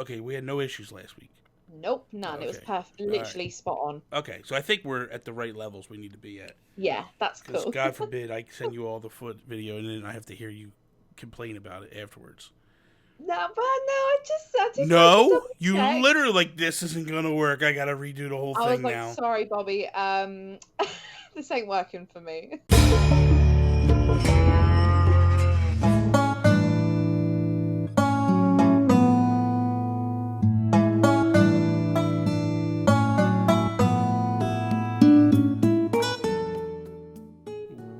Okay, we had no issues last week. Nope, none. Okay. It was perfect, literally spot on. Okay, so I think we're at the right levels we need to be at. Yeah, that's Because cool. God forbid I send you all the foot video and then I have to hear you complain about it afterwards. No, but no, I just like to No, double you check. literally like this isn't gonna work. I gotta redo the whole I was thing like, now. sorry, Bobby. This ain't working for me.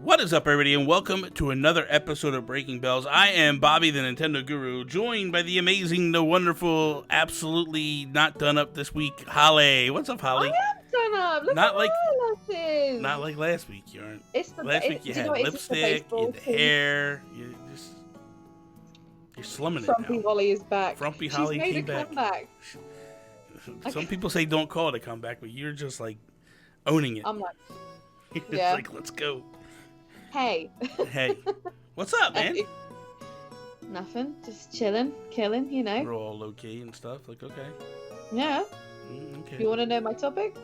What is up, everybody, and welcome to another episode of Breaking Bells. I am Bobby, the Nintendo Guru, joined by the amazing, the wonderful, absolutely not done up this week, Holly. What's up, Holly? I am done up. Look Not at like- my eyelashes. Not like last week, you aren't. It's the Last week you do had know what it is? It's the lipstick, you baseball had the team. hair, you're slumming Frumpy it now. Holly is back. Frumpy She's Holly made came a back. comeback. Some people say don't call it a comeback, but you're just like owning it. I'm like, It's yeah. like, let's go. hey. Hey, what's up, man? Nothing. Just chilling, killing, you know. We're all low key and stuff. Like, okay. Yeah. Okay. You want to know my topic?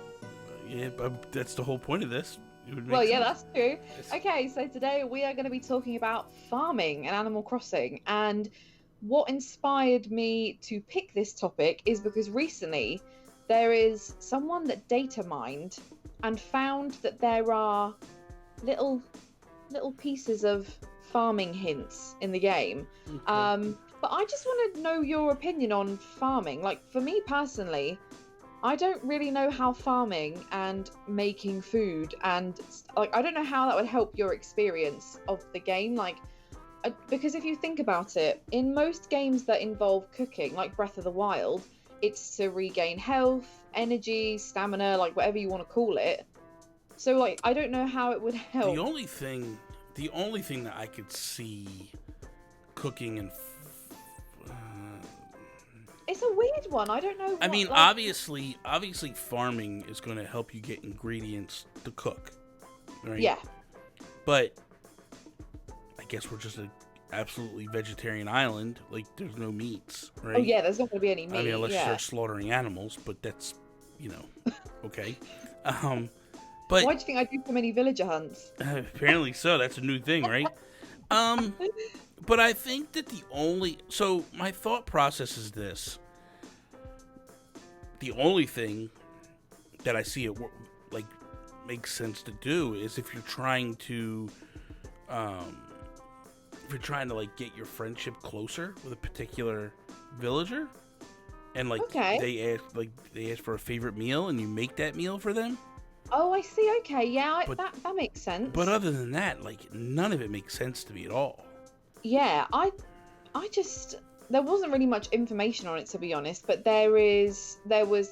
Yeah, but that's the whole point of this. It would make Well, yeah, sense. that's true. It's- Okay, so today we are going to be talking about farming and Animal Crossing. And what inspired me to pick this topic is because recently there is someone that data mined and found that there are little pieces of farming hints in the game. Okay. But I just want to know your opinion on farming. Like, for me personally, I don't really know how farming and making food and like I don't know how that would help your experience of the game. Like, because if you think about it, in most games that involve cooking, like Breath of the Wild, it's to regain health, energy, stamina, like whatever you want to call it. So like I don't know how it would help. The only thing that I could see cooking and It's a weird one. I don't know. I mean, obviously, farming is going to help you get ingredients to cook, right? Yeah. But I guess we're just an absolutely vegetarian island. Like, there's no meats, right? Oh yeah, there's not going to be any meat. I mean, unless you yeah. start slaughtering animals, but that's, okay. But Why do you think I do so many villager hunts? apparently so. That's a new thing, right? But I think that so my thought process is this. The only thing that I see it like makes sense to do is if you're trying to like get your friendship closer with a particular villager, and like they ask for a favorite meal and you make that meal for them. Oh, I see. Okay, yeah, But- that makes sense. But other than that, like, none of it makes sense to me at all. Yeah, I just there wasn't really much information on it, to be honest. But there was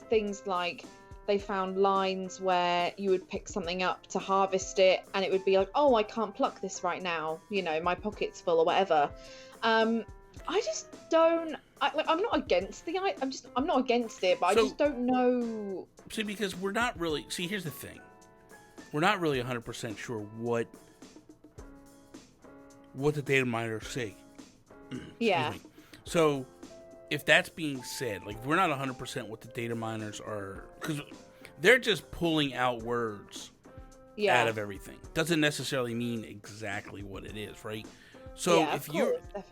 things like they found lines where you would pick something up to harvest it, and it would be like, oh, I can't pluck this right now. My pocket's full or whatever. I just don't. I'm not against I'm not against it, but I just don't know. See, because we're not really... See, here's the thing. We're not really 100% sure what the data miners say. Yeah. Excuse me. So, if that's being said, like, we're not 100% what the data miners are... Because they're just pulling out words out of everything. Doesn't necessarily mean exactly what it is, right? So, yeah, if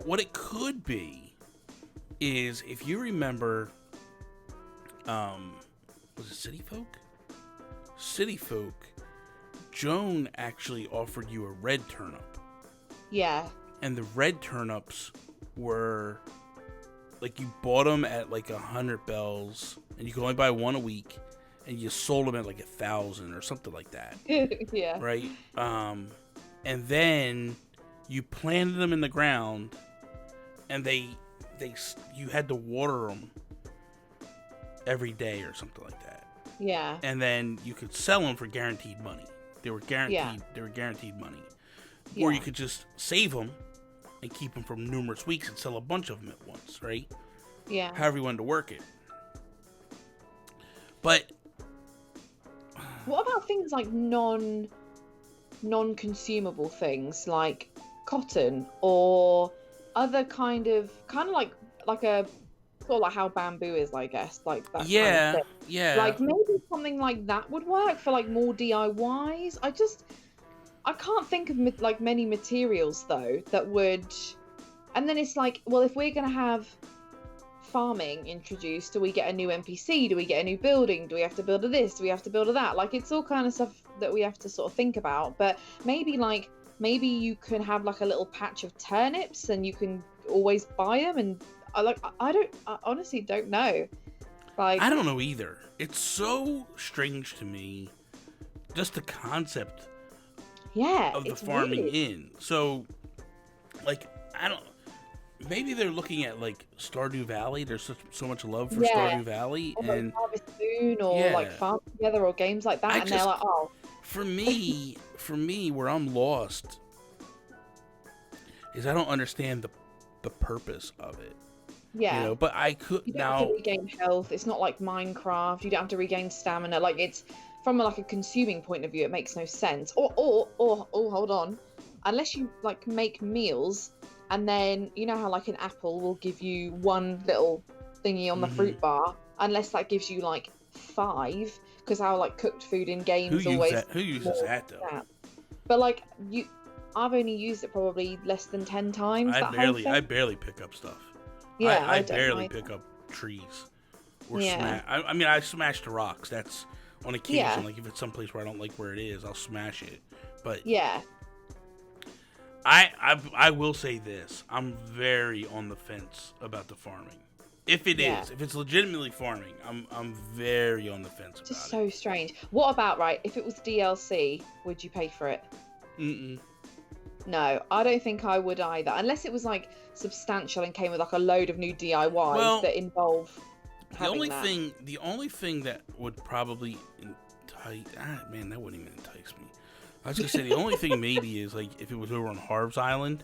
what it could be is, if you remember... was it City Folk? City Folk, Joan actually offered you a red turnip. Yeah. And the red turnips were, like, you bought them at like 100 bells, and you could only buy one a week, and you sold them at like 1,000 or something like that. Yeah. Right? And then you planted them in the ground, and you had to water them every day or something like that. Yeah. And then you could sell them for guaranteed money. They were guaranteed. Yeah. They were guaranteed money. Yeah. Or you could just save them and keep them for numerous weeks and sell a bunch of them at once, right? Yeah. However you wanted to work it. But what about things like non-consumable things like cotton or other kind of like a sort of like how bamboo is, I guess, like that kind of Yeah, thing. yeah. Like maybe something like that would work for like more DIYs. I can't think of like many materials though that would. And then it's like, well, if we're gonna have farming introduced, do we get a new NPC? Do we get a new building? Do we have to build a this? Do we have to build a that? Like, it's all kind of stuff that we have to sort of think about. But maybe you can have like a little patch of turnips and you can always buy them. And I honestly don't know. Like, I don't know either. It's so strange to me, just the concept of the farming weird. in. So, like, I don't. Maybe they're looking at like Stardew Valley. There's so much love for Stardew Valley, or and like Harvest Moon, or like Farm Together, or games like that. They're like, oh. For me, where I'm lost is I don't understand the purpose of it. Yeah. You know, but I could you don't have to regain health. It's not like Minecraft. You don't have to regain stamina. Like, it's from like a consuming point of view, it makes no sense. Or hold on, unless you like make meals, and then you know how like an apple will give you one little thingy on the fruit bar, unless that gives you like 5, because how like cooked food in games who uses that though? That. But like I've only used it probably less than 10 times. I barely pick up stuff. Yeah, I barely pick up trees or smash. I mean, I smash the rocks. That's on occasion. Yeah. Like if it's someplace where I don't like where it is, I'll smash it. But yeah, I will say this: I'm very on the fence about the farming. If it's legitimately farming, I'm very on the fence about it. Just so strange. What about if it was DLC, would you pay for it? Mm-mm. No, I don't think I would either, unless it was like substantial and came with like a load of new DIYs that involve having that. The only thing that would probably entice, that wouldn't even entice me. I was gonna say the only thing maybe is like if it was over on Harv's Island.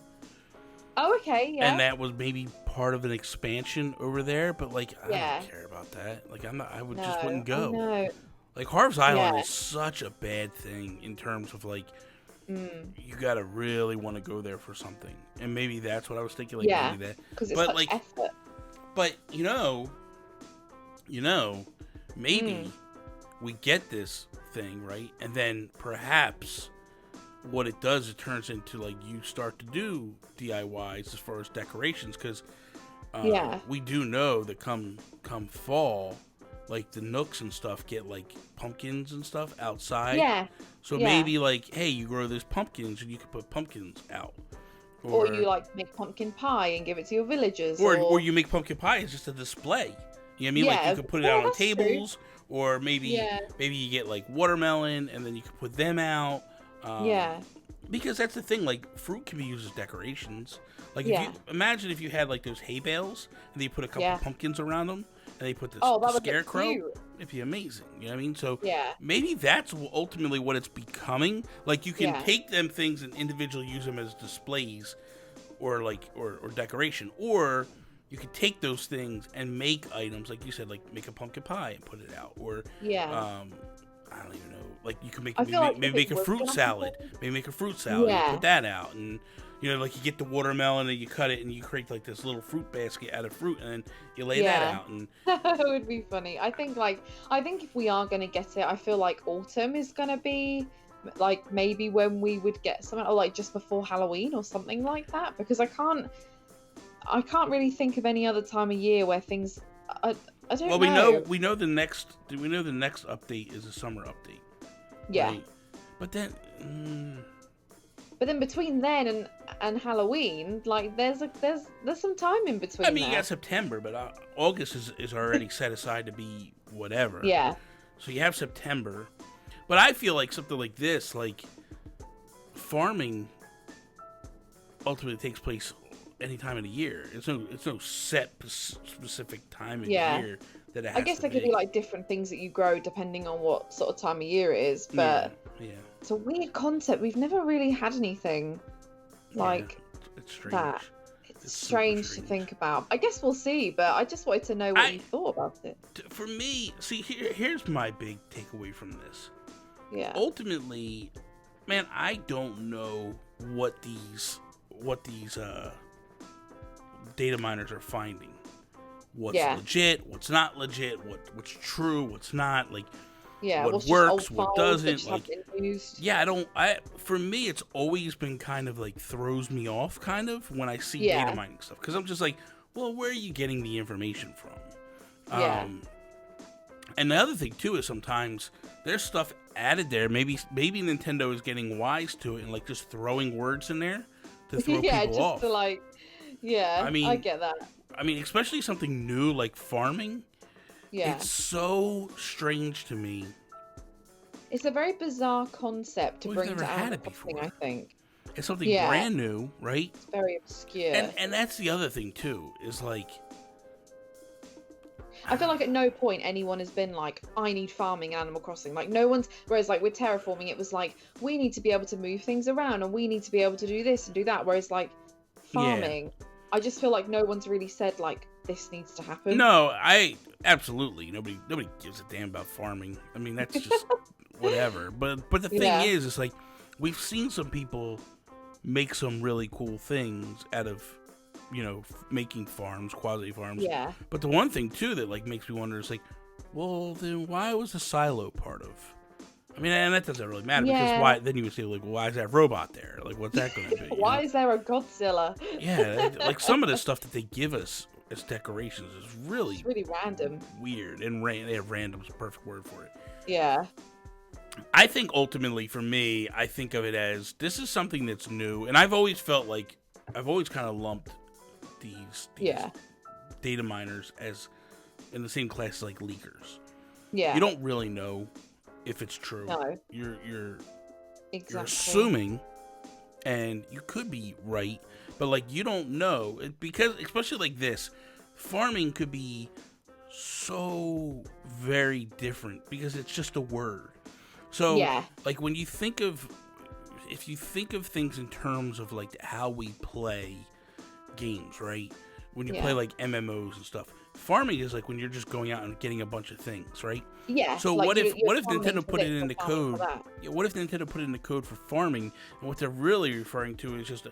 Oh, okay, yeah. And that was maybe part of an expansion over there, but like I don't care about that. Like I just wouldn't go. No. Like Harv's Island is such a bad thing in terms of like. You gotta really want to go there for something, and maybe that's what I was thinking. Like maybe that, because it's such effort. But maybe we get this thing right, and then perhaps what it does, it turns into like you start to do DIYs as far as decorations, because we do know that come fall, like the nooks and stuff get like pumpkins and stuff outside. Yeah. So maybe like, hey, you grow those pumpkins and you can put pumpkins out. Or you like make pumpkin pie and give it to your villagers. Or you make pumpkin pie as just a display. You know what I mean? Like you could put it out on tables, or maybe you get like watermelon and then you could put them out. Because that's the thing, like fruit can be used as decorations. Like if you imagine if you had like those hay bales and then you put a couple of pumpkins around them. And they put this scarecrow. It'd be amazing. You know what I mean? So maybe that's ultimately what it's becoming. Like you can take them things and individually use them as displays, or like or decoration, or you could take those things and make items like you said, like make a pumpkin pie and put it out, or I don't even know. Like you can maybe make a fruit salad. Maybe make a fruit salad and put that out, and you know, like you get the watermelon and you cut it and you create like this little fruit basket out of fruit, and then you lay that out. And that would be funny. I think if we are gonna get it, I feel like autumn is gonna be like maybe when we would get something, or like just before Halloween or something like that, because I can't really think of any other time of year where things. I don't know. Well, we know the next update is a summer update. Yeah. Right? But then. But then between then and Halloween, like there's some time in between. I mean, you got September, but August is already set aside to be whatever. Yeah. So you have September, but I feel like something like this, like farming, ultimately takes place any time of the year. It's no set specific time of year that it has. I guess there could be like different things that you grow depending on what sort of time of year it is, but. Yeah. It's a weird concept. We've never really had anything like it's strange. that. It's strange to think about. I guess we'll see, but I just wanted to know what you thought about it. For me, see, here's my big takeaway from this. Yeah. Ultimately, man, I don't know what these data miners are finding what's legit, what's not legit, what's true, what's not, like what what's works, what doesn't. Like, yeah, for me, it's always been kind of like throws me off kind of when I see data mining stuff, because I'm just like, well, where are you getting the information from? And the other thing too is sometimes there's stuff added there. Maybe Nintendo is getting wise to it and like just throwing words in there to throw people off. To like, I mean, I get that. I mean, especially something new like farming. Yeah. It's so strange to me. It's a very bizarre concept to bring to had it before. I think. It's something brand new, right? It's very obscure. And that's the other thing too, is like, I feel like at no point anyone has been like, I need farming in Animal Crossing. Like, no one's... Whereas, like, with Terraforming, it was like, we need to be able to move things around, and we need to be able to do this and do that. Whereas, like, farming, I just feel like no one's really said, like, this needs to happen. No, absolutely. Nobody gives a damn about farming. I mean, that's just whatever. But the thing is, it's like, we've seen some people make some really cool things out of, you know, making farms, quasi farms. Yeah. But the one thing too that like makes me wonder is like, well, then why was the silo part of? I mean, and that doesn't really matter because why? Then you would say like, well, why is that robot there? Like, what's that going to be? Why is there a Godzilla? Yeah, like some of the stuff that they give us as decorations is it's really random, weird, and random's the perfect word for it. Yeah. I think ultimately for me, I think of it as this is something that's new, and I've always felt like I've always kind of lumped these data miners as in the same class as like leakers. Yeah. You don't really know if it's true. No. You're assuming, and you could be right, but like you don't know because especially like this, farming could be so very different because it's just a word. So like when you think of if you think of things in terms of like how we play games, right? When you play like MMOs and stuff, farming is like when you're just going out and getting a bunch of things, right? Yeah. So like what if Nintendo put it in the code? Yeah, what if Nintendo put it in the code for farming, and what they're really referring to is just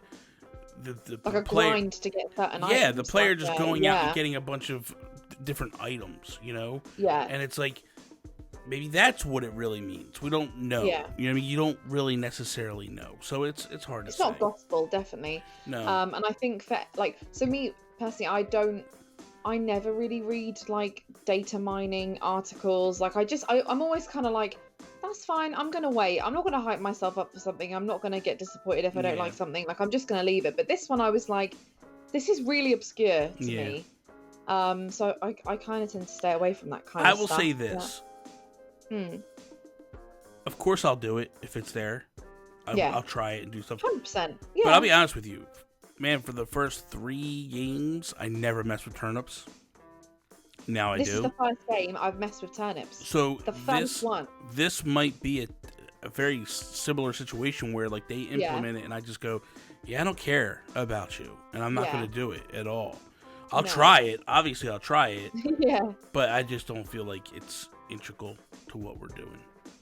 the like a player, grind to get certain items. Yeah, the player just going out and getting a bunch of different items, you know? Yeah. And it's like maybe that's what it really means. We don't know. Yeah. You know what I mean? You don't really necessarily know. So it's hard to say. It's not gospel, definitely. No. And I think that, like, so me, personally, I never really read, like, data mining articles. Like, I'm always kind of like, that's fine, I'm going to wait. I'm not going to hype myself up for something. I'm not going to get disappointed if I don't like something. Like, I'm just going to leave it. But this one, I was like, this is really obscure to me. So I kind of tend to stay away from that kind of stuff. I will say this. Of course I'll do it if it's there. I'll try it and do something. 100%. Yeah. But I'll be honest with you. Man, for the first 3 games, I never messed with turnips. Now I do. This is the first game I've messed with turnips. So the first one. This might be a very similar situation where like they implement it and I just go, I don't care about you. And I'm not going to do it at all. I'll try it. Obviously, I'll try it. Yeah. But I just don't feel like it's integral to what we're doing.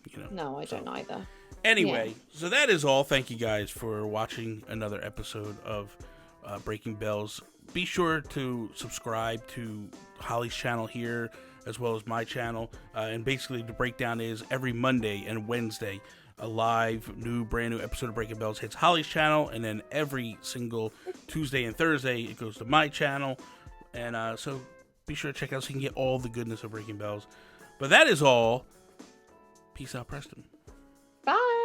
You know? No, I don't either. Anyway, so that is all. Thank you guys for watching another episode of Breaking Bells. Be sure to subscribe to Holly's channel here as well as my channel. And basically the breakdown is every Monday and Wednesday, a live, brand new episode of Breaking Bells hits Holly's channel. And then every single Tuesday and Thursday, it goes to my channel. And so be sure to check out so you can get all the goodness of Breaking Bells. But that is all. Peace out, Preston. Bye.